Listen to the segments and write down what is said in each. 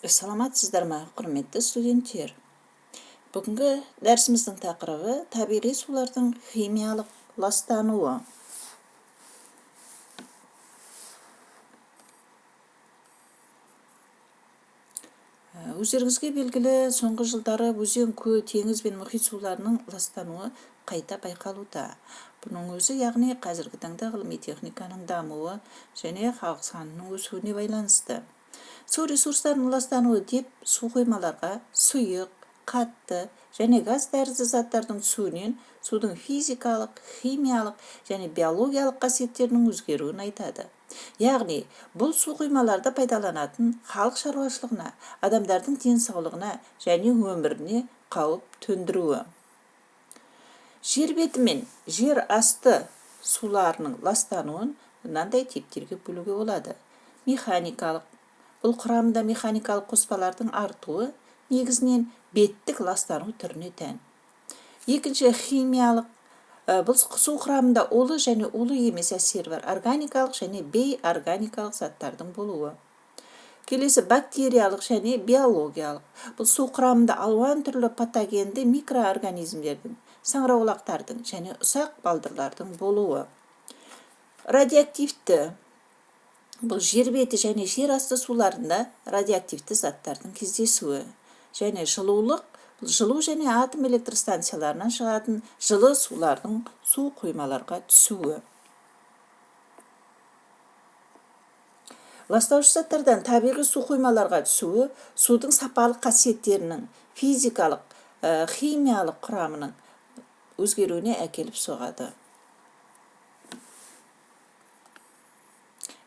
Саламатсыздар ма, құрметті студенттер? Бүгінгі дәрісіміздің тақырыбы табиғи сулардың химиялық ластануы. Өздеріңізге белгілі, соңғы жылдары өзен, көл, теңіз бен мұхит суларының ластануы қайта байқалуда. Бұның өзі, яғни қазіргі таңда ғылыми техниканың дамуы және халық санының өсуіне байланысты. Су ресурстарының ластануы деп су қоймаларға сұйық, қатты және газ тәрізді заттардың түсуінен судың физикалық, химиялық және биологиялық қасиеттерінің өзгеруін айтады. Яғни, бұл су қоймаларды пайдаланатын халық шаруашылығына, адамдардың денсаулығына және өміріне қауіп төндіруі. Жер беті мен жер асты суларының ластануын мынандай типтерге бөлуге болады. Механикалық. Бұл құрамында механикалық қоспалардың артуы негізінен беттік ластану түріне тән. Екінші, химиялық. Бұл су құрамында улы және улы емес әсері бар органикалық және бейорганикалық заттардың болуы. Келесі, бактериялық және биологиялық. Бұл су құрамында алуан түрлі патогенді микроорганизмдердің, саңырауқұлақтардың және ұсақ балдырлардың болуы. Радиоактивті. Бұл жер беті және жер асты суларында радиоактивті заттардың кездесуі. Және жылулық. Жылу және атом электростанцияларынан шығатын жылы сулардың су қоймаларға түсуі. Ластаушы заттардан табиғи су қоймаларға түсуі судың сапалық қасиеттерінің физикалық, химиялық құрамының өзгеруіне әкеліп соғады.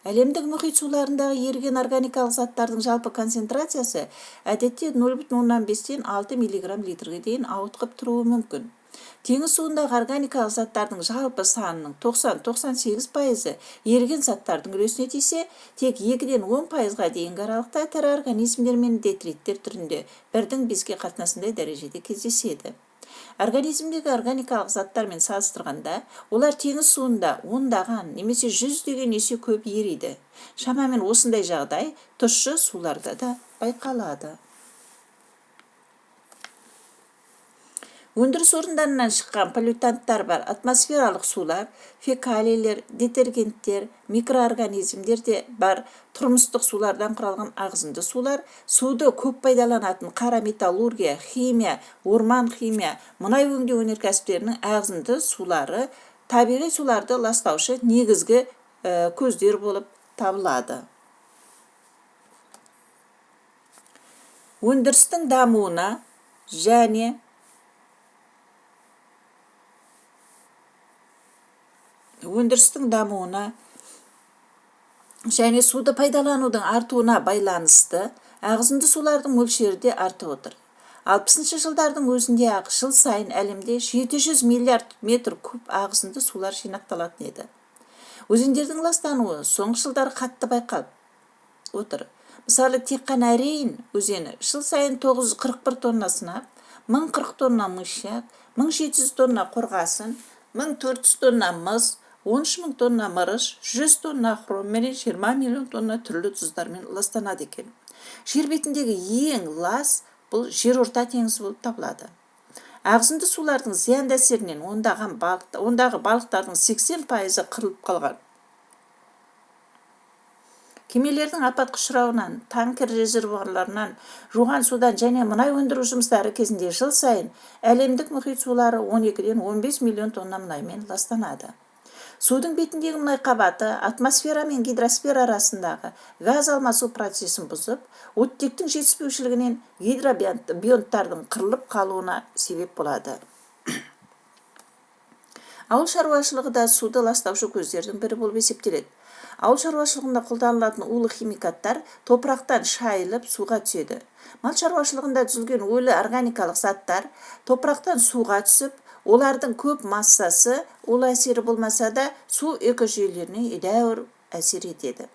Әлемдік мұхит суларындағы еріген органикалық заттардың жалпы концентрациясы әдетте 0,5-тен 6 мг литрге дейін ауытқып тұруы мүмкін. Теңіз суындағы органикалық заттардың жалпы санының 90-98% еріген заттардың үлесіне тисе, тек 2-ден 10%-ға дейінгі аралықта тірі организмдер мен детриттер түрінде 1-дің 5-ге қатынасындай дәрежеде кездеседі. Организмдегі органикалық заттармен салыстырғанда, олар теңіз суында 10-даған немесе 100-деген есе көп ериді. Шамамен осындай жағдай тұщы суларда да байқалады. Өндіріс орындарынан шыққан полютанттар бар атмосфералық сулар, фекалийлер, детергенттер, микроорганизмдер де бар тұрмыстық сулардан құралған ағзынды сулар, суды көп пайдаланатын қара металлургия, химия, орман химия, мұнай өңдеу өнеркәсіптерінің ағзынды сулары табиғи суларды ластаушы негізгі көздер болып табылады. Өндірістің дамуына және суды пайдаланудың артуына байланысты ағзынды сулардың мөлшері де артып отыр. 60-шы жылдардың өзінде жыл сайын әлемде 700 миллиард метр куб ағзынды сулар жинақталатын еді. Өзендердің ластануы соңғы жылдары қатты байқалып отыр. Мысалы, тек қана Рейн өзені жыл сайын 941 тонна сынап, 1040 тонна мышьяк, 1700 тонна қорғасын, 1400 тонна мыс, 13.000 тонна мырыш, 100 тонна хром мен 20 миллион тонна түрлі тұздармен ластанады екен. Жер бетіндегі ең лас бұл жерорта теңізі болып табылады. Ағзынды сулардың зиянды әсерінен ондағы балықтардың 80% қырылып қалған. Кемелердің апатқа ұшырауынан, танкер резервуарларынан, жуған судан және мұнай өндіру жұмыстары кезінде жыл сайын әлемдік мұхит сулары 12-ден 15 миллион тонна мұнаймен ластанады. Судың бетіндегі мұнай қабаты атмосфера мен гидросфера арасындағы газ алмасу процесін бұзып, оттектің жетіспеушілігінен гидробионттардың қырылып қалуына себеп болады. Ауыл шаруашылығы да суды ластаушы көздердің бірі болып есептеледі. Ауыл шаруашылығында қолданылатын улы химикаттар топырақтан шайылып суға түседі. Мал шаруашылығында түзілген өлі органикалық заттар топырақтан суға түсіп, олардың көп массасы улы әсері болмаса да су экожүйелеріне едәуір әсер етеді.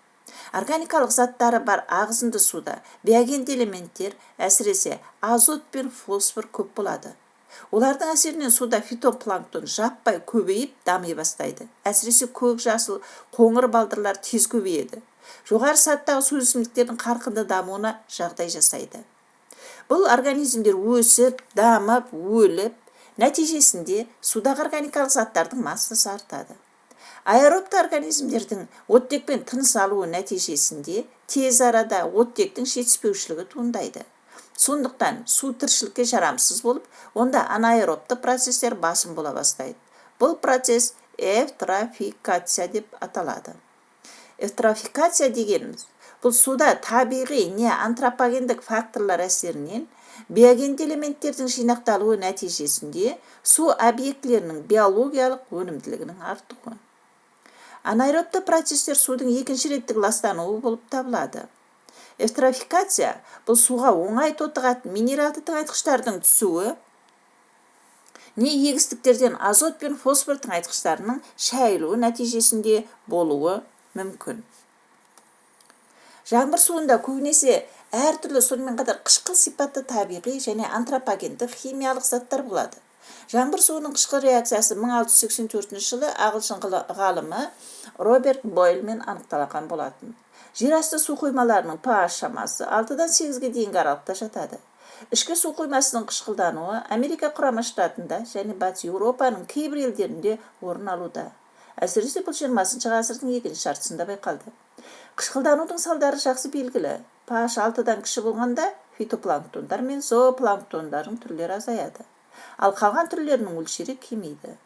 Органикалық заттары бар ағзынды суда биогенді элементтер, әсіресе азот пен фосфор көп болады. Олардың әсерінен суда фитопланктон жаппай көбейіп дами бастайды. Әсіресе көк жасыл қоңыр балдырлар тез көбейеді. Жоғары саттағы су өсімдіктердің қарқынды дамуына жағдай жасайды. Бұл организмдер өсіп, дамып, өліп, нәтижесінде судағы органикалық заттардың массасы артады. Аэробты организмдердің оттекпен тыныс алуы нәтижесінде тез арада оттектің жетіспеушілігі туындайды. Сондықтан су тіршілікке жарамсыз болып, онда анаэробты процестер басым бола бастайды. Бұл процесс эвтрофикация деп аталады. Эвтрофикация дегеніміз бұл суда табиғи не антропогендік факторлар әсерінен биогенді элементтердің жинақталуы нәтижесінде су объектілерінің биологиялық өнімділігінің артуы. Анаэробты процестер судың екінші реттік ластануы болып табылады. Эвтрофикация бұл суға оңай тотығатын минералды тыңайтқыштардың түсуі не егістіктерден азот пен фосфор тыңайтқыштарының шайылуы нәтижесінде болуы мүмкін. Жаңбыр суында көбінесе әртүрлі сонымен қатар қышқыл сипатты табиғи және антропогендік химиялық заттар болады. Жаңбыр суының қышқыл реакциясы 1684 жылы ағылшын ғалымы Роберт Бойлмен анықталған болатын. Жерасты су қоймаларының pH шамасы 6-дан 8-ге дейінгі аралықта жатады. Ішкі су қоймасының қышқылдануы Америка құрама штатында және Батыс Еуропаның кейбір елдерінде орын алуда. Әсіресе бұл 20 ғасырдың екінші жартысында байқалды. Қышқылданудың салдары жақсы белгілі. pH 6-дан кіші болғанда фитопланктондар мен зоопланктондардың түрлері азаяды. Ал қалған түрлерінің мөлшері кемейді.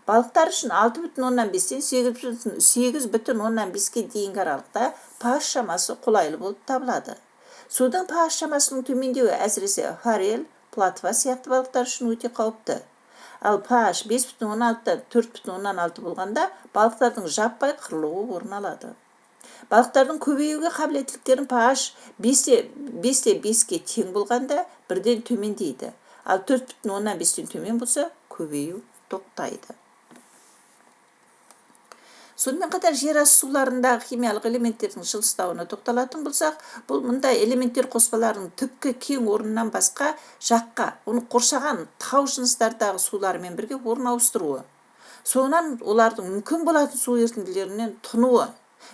Балықтар үшін 6,5-ден 8,5-ге дейінгі аралықта pH шамасы қолайлы болып табылады. Судың pH шамасының төмендеуі әсіресе форель, плотва сияқты балықтар үшін өте қауіпті. Ал pH 5,16-дан 4,16 болғанда балықтардың жаппай қырылуы орын алады. Балықтардың көбеюге қабілеттіліктерін pH 5,5-ге тең болғанда бірден төмендейді. Ал 4,15-тен төмен болса, көбею тоқтайды. Сонымен қатар жерасты суларындағы химиялық элементтердің жылыстауына тоқталатын болсақ, бұл мұндай элементтер қоспаларының түпкі кең орнынан басқа жаққа, оны қоршаған тау жыныстардағы сулармен бірге орын ауыстыруы. Соңынан олардың мүмкін болатын су ерітінділерінен тұнуы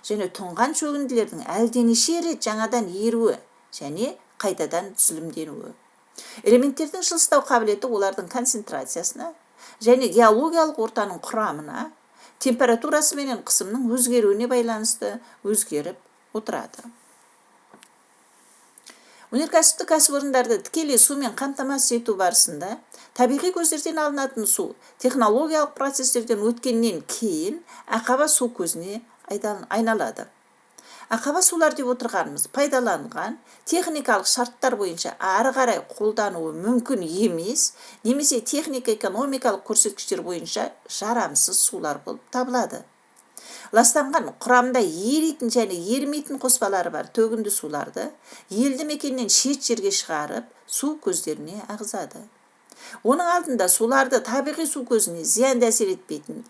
және тұнған шөгінділердің әлденеше рет жаңадан еруі және қайтадан түзілімденуі. Элементтердің жылыстау қабілеті олардың концентрациясына және геологиялық ортаның құрамына, температурасы менен қысымның өзгеруіне байланысты өзгеріп отырады. Өнеркәсіптік кәсіпорындарды тікелей сумен қамтамасыз ету барысында табиғи көздерден алынатын су технологиялық процестерден өткеннен кейін ақаба су көзіне айналады. Ақаба сулар деп отырғанымыз пайдаланған техникалық шарттар бойынша ары қарай қолдануы мүмкін емес, немесе техника-экономикалық көрсеткіштер бойынша жарамсыз сулар болып табылады. Ластанған құрамында еритін және ерімейтін қоспалары бар төгінді суларды елді мекеннен шет жерге шығарып, су көздеріне ағызады. Оның алдында суларды табиғи су көзіне зиянды әсер етпейтін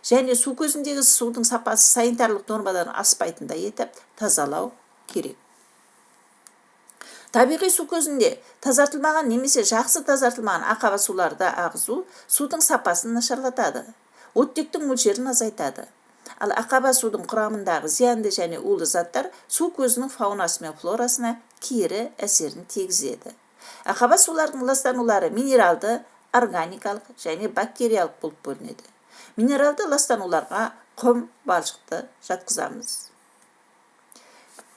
және су көзіндегі судың сапасы санитарлық нормадан аспайтындай етіп тазалау керек. Табиғи су көзінде тазартылмаған немесе жақсы тазартылмаған ақаба суларды ағызу судың сапасын нашарлатады, оттектің мөлшерін азайтады. Ал ақаба судың құрамындағы зиянды және улы заттар су көзінің фаунасы мен флорасына кері әсерін тигізеді. Ақаба сулардың ластанулары минералды, органикалық және бактериялық болып бөлінеді. Минералды ластануларға құм, балшықты жатқызамыз.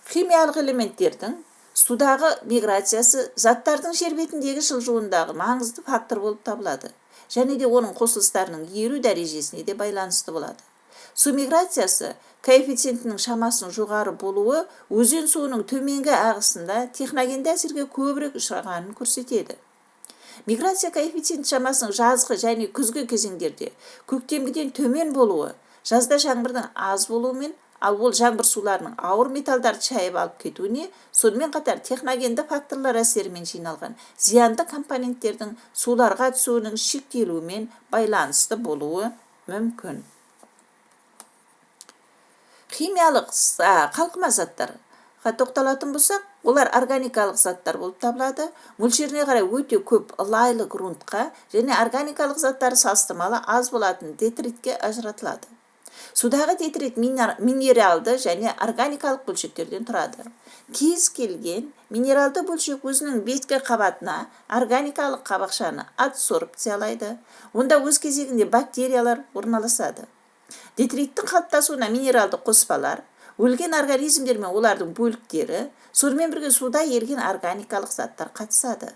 Химиялық элементтердің судағы миграциясы заттардың жер бетіндегі жылжуындағы маңызды фактор болып табылады, және де оның қосылыстарының еру дәрежесіне де байланысты болады. Су миграциясы коэффициентінің шамасының жоғары болуы өзен суының төменгі ағысында техногенді әсерге көбірек ұшырағанын көрсетеді. Миграция коэффициент шамасының жазғы және күзгі кезеңдерде көктемгіден төмен болуы, жазда жаңбырдың аз болуымен, ал ол жаңбыр суларының ауыр металдарды шайып алып кетуіне, сонымен қатар техногенді факторлар әсерімен жиналған зиянды компоненттердің суларға түсуінің шектелуімен байланысты болуы мүмкін. Химиялық қалқыма заттар. тоқталатын болсақ, олар органикалық заттар болып табылады. Мөлшеріне қарай өте көп лайлы грунтқа және органикалық заттары салыстырмалы аз болатын детритке ажыратылады. Судағы детрит минералды және органикалық бөлшектерден тұрады. Кез келген минералды бөлшек өзінің беткі қабатына органикалық қабықшаны адсорбциялайды. Онда өз кезегінде бактериялар орналасады. Детриттің қалыптасуына минералды қоспалар, өлген организмдер мен олардың бөліктері, сонымен бірге суда ерген органикалық заттар қатысады.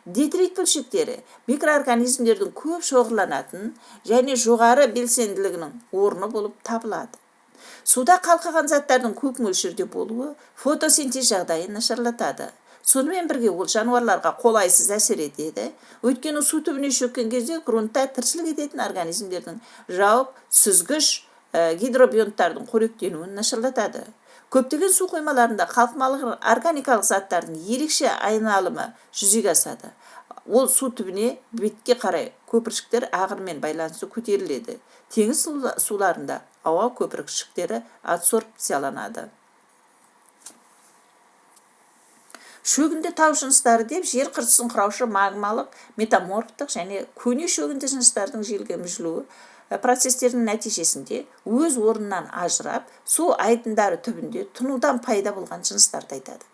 Детрит бөлшектері микроорганизмдердің көп шоғырланатын және жоғары белсенділігінің орны болып табылады. Суда қалқыған заттардың көп мөлшерде болуы фотосинтез жағдайын нашарлатады. Сонымен бірге ол жануарларға қолайсыз әсер етеді. Өйткені су түбіне шөккен кезде грунтта тіршілік ететін организмдердің жауып сүзгіш гидробионттардың қоректенуін нашарлатады. Көптеген су қоймаларында қалқымалы органикалық заттардың ерекше айналымы жүзеге асады. Ол су түбіне бетке қарай көпіршіктер ағынмен байланысты көтеріледі. Теңіз суларында ауа көпіршіктері адсорбцияланады. Шөгінді тау жыныстары деп жер қыртысын құраушы магмалық, метаморфтық және көне шөгінді жыныстардың желге мүжілуі процестерінің нәтижесінде өз орнынан ажырап, су айдындары түбінде тұнудан пайда болған жыныстарды айтады.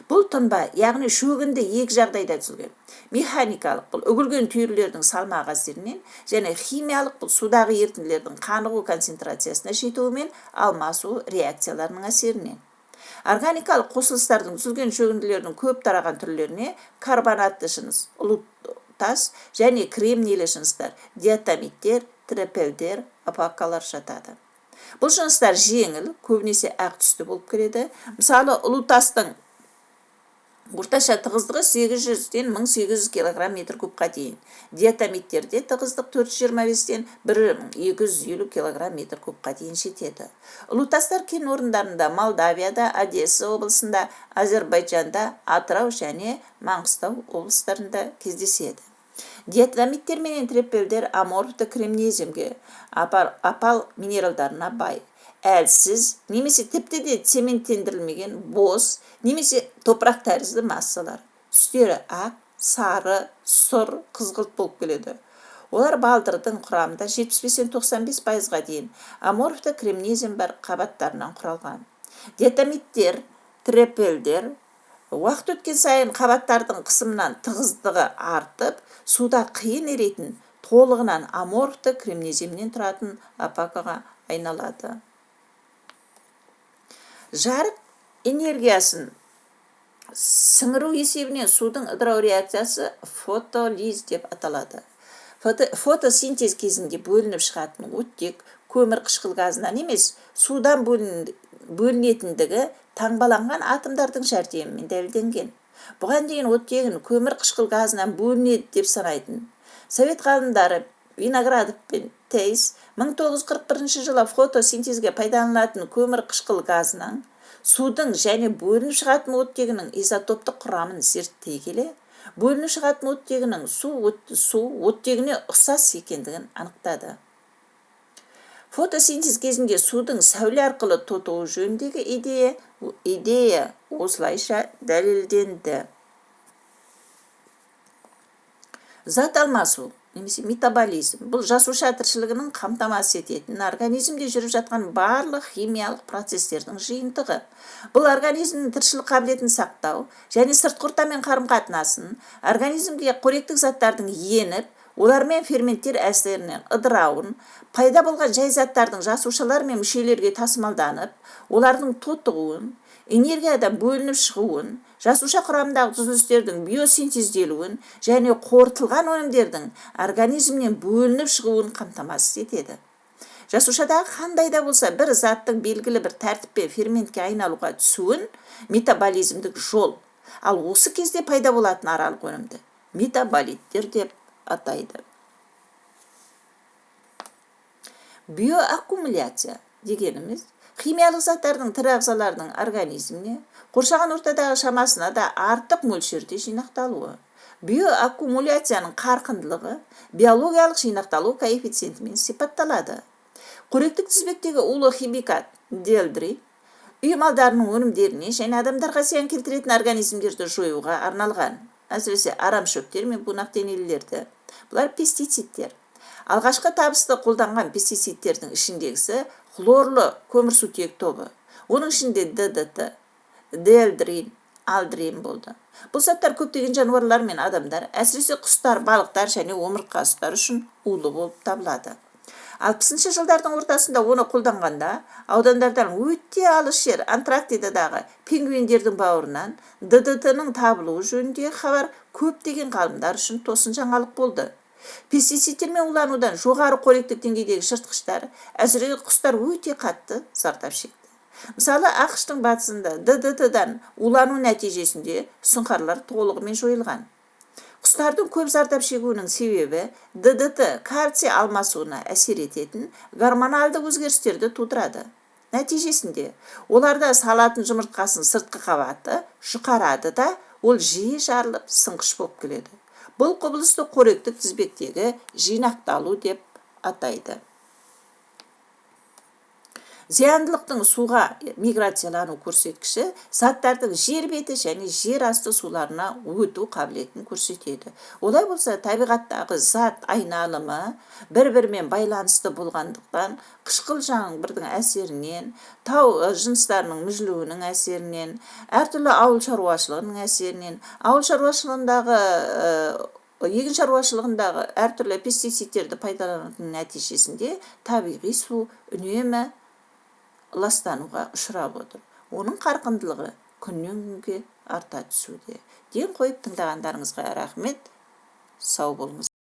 Бұл тұнба, яғни шөгінді екі жағдайда түзілген. Механикалық, бұл үгілген түйірлердің салмағы әсерінен, және химиялық, бұл судағы ерітінділердің қанығу концентрациясына жетуімен алмасу реакцияларының әсерінен. Органикалық қосылыстардың түзілген шөгінділердің көп тараған түрлеріне карбонатты жыныс, ұлутас және кремнийлі жыныстар, диатомиттер, трепелдер, апакалар жатады. Бұл жыныстар жеңіл, көбінесе ақ түсті болып келеді. Мысалы, ұлутастың орташа тығыздығы 800-ден 1800 кг метр кубқа дейін. Диатомиттерде тығыздық 425-ден 1250 кг метр кубқа дейін жетеді. Ұлутастар кен орындарында Молдавияда, Одесса облысында, Азербайджанда, Атырау және Маңғыстау облыстарында кездеседі. Диатомиттер мен трепелдер аморфты кремнеземге, апал минералдарына бай. Әлсіз, немесе тіпті де цементтендірілмеген бос, немесе топырақ тәрізді массалар. Түстері ақ, сары, сұр, қызғылт болып келеді. Олар балдырдың құрамында 75-95%-ға дейін аморфты кремнезем бар қабаттарынан құралған. Диатомиттер, трепелдер уақыт өткен сайын қабаттардың қысымынан тығыздығы артып, суда қиын еритін толығынан аморфты кремнеземнен тұратын апакаға айналады. Жарық энергиясын сіңіру есебінен судың ыдырау реакциясы фотолиз деп аталады. Фотосинтез кезінде бөлініп шығатын оттек көмір қышқыл газынан емес, судан бөлінетіндігі таңбаланған атомдардың жәрдемімен дәлелденген. Бұған дейін оттегін көмір қышқыл газынан бөлінеді деп санайтын совет ғалымдары Виноградов пен Тейс 1941 жылы фотосинтезге пайдаланылатын көмір қышқыл газынан судың және бөлініп шығатын оттегінің изотоптық құрамын зерттей келе, бөлініп шығатын оттегінің су оттегіне ұқсас екендігін анықтады. Фотосинтез кезінде судың сәуле арқылы тотуы жөніндегі идея осылайша дәлелденді. Зат алмасу немесе метаболизм бұл жасуша тіршілігінің қамтамасыз ететін организмде жүріп жатқан барлық химиялық процестердің жиынтығы. Бұл организмнің тіршілік қабілетін сақтау және сыртқы ортамен қарым-қатынасын, организмге қоректік заттардың еніп, олармен ферменттер әсерінен ыдырауын, пайда болған жай заттардың жасушалар мен мүшелерге тасымалданып, олардың тотығуын, энергиядан бөлініп шығуын, жасуша құрамындағы түзілістердің биосинтезделуін және қорытылған өнімдердің организмнен бөлініп шығуын қамтамасыз етеді. Жасушадағы қандай да болса бір заттың белгілі бір тәртіппен ферментке айналуға түсуін метаболизмдік жол, ал осы кезде пайда болатын аралық өнімді метаболиттер деп атайды. Биоаккумуляция дегеніміз химиялық заттардың тірі ағзалардың организміне, қоршаған ортадағы шамасына да артық мөлшерде жинақталуы. Биоаккумуляцияның қарқындылығы биологиялық жинақталу коэффициентімен сипатталады. Қоректік тізбектегі улы химикат Делдри үй малдарының өнімдеріне және адамдарға зиян келтіретін организмдерді жоюға арналған. Әсіресе арамшөптер мен бунақденелілерді. Бұлар пестицидтер. Алғашқы табысты қолданған пестицидтердің ішіндегісі хлорлы көмірсутек тобы. Оның ішінде ДДТ, диэлдрин, алдырин болды. Бұл заттар көптеген жануарлар мен адамдар, әсіресе құстар, балықтар және омыртқасыздар үшін улы болып табылады. 60 жылдардың ортасында оны қолданғанда, аудандардан өте алыс жер Антарктидадағы пингвиндердің бауырынан ДДТ-ның табылуы жөнінде хабар көптеген ғалымдар үшін тосын жаңалық болды. Пестицидтермен уланудан жоғары қоректік деңгейдегі жыртқыштар, әсіресе құстар өте қатты зардап шекті. Мысалы, ақш-тың батысында ДДТ-дан улану нәтижесінде сұңқарлар толығымен жойылған. Құстардың көп зардап шегуінің себебі ДДТ кальций алмасуына әсер ететін гормоналды өзгерістерді тудырады. Нәтижесінде оларда салатын жұмыртқасын сыртқы қабаты жұқарады да, ол жиі жарылып сынғыш болып келеді. Бұл құбылысты қоректік тізбектегі жинақталу деп атайды. Зияндылықтың суға миграциялану көрсеткіші заттардың жер беті және жер асты суларына өту қабілетін көрсетеді. Олай болса, табиғаттағы зат айналымы бір-бірімен байланысты болғандықтан, қышқыл жаңбырдың әсерінен, тау жыныстарының мүжілуінің әсерінен, әртүрлі ауыл шаруашылығының әсерінен, егін шаруашылығындағы әртүрлі пестицидтерді пайдаланудың нәтижесінде табиғи су үнемі ластануға ұшырап отыр. Оның қарқындылығы күннен күнге арта түсуде. Ден қойып тыңдағандарыңызға рахмет. Сау болыңыз.